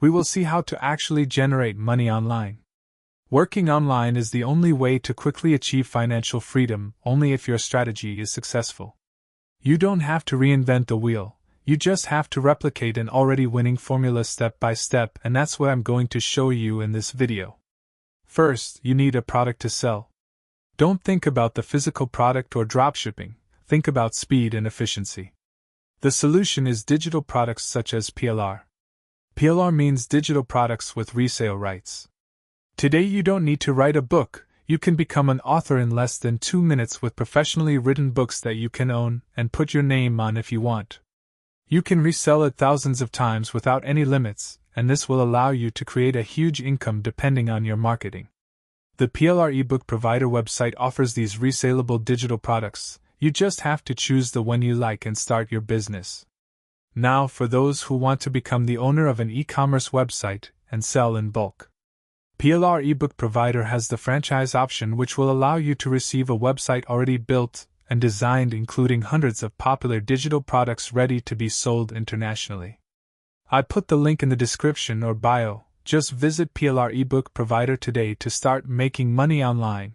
We will see how to actually generate money online. Working online is the only way to quickly achieve financial freedom, only if your strategy is successful. You don't have to reinvent the wheel, you just have to replicate an already winning formula step by step, and that's what I'm going to show you in this video. First, you need a product to sell. Don't think about the physical product or dropshipping, think about speed and efficiency. The solution is digital products such as PLR. PLR means digital products with resale rights. Today you don't need to write a book, you can become an author in less than 2 minutes with professionally written books that you can own and put your name on if you want. You can resell it thousands of times without any limits, and this will allow you to create a huge income depending on your marketing. The PLR ebook provider website offers these resaleable digital products. You just have to choose the one you like and start your business. Now for those who want to become the owner of an e-commerce website and sell in bulk. PLR ebook provider has the franchise option, which will allow you to receive a website already built and designed, including hundreds of popular digital products ready to be sold internationally. I put the link in the description or bio. Just visit PLR ebook provider today to start making money online.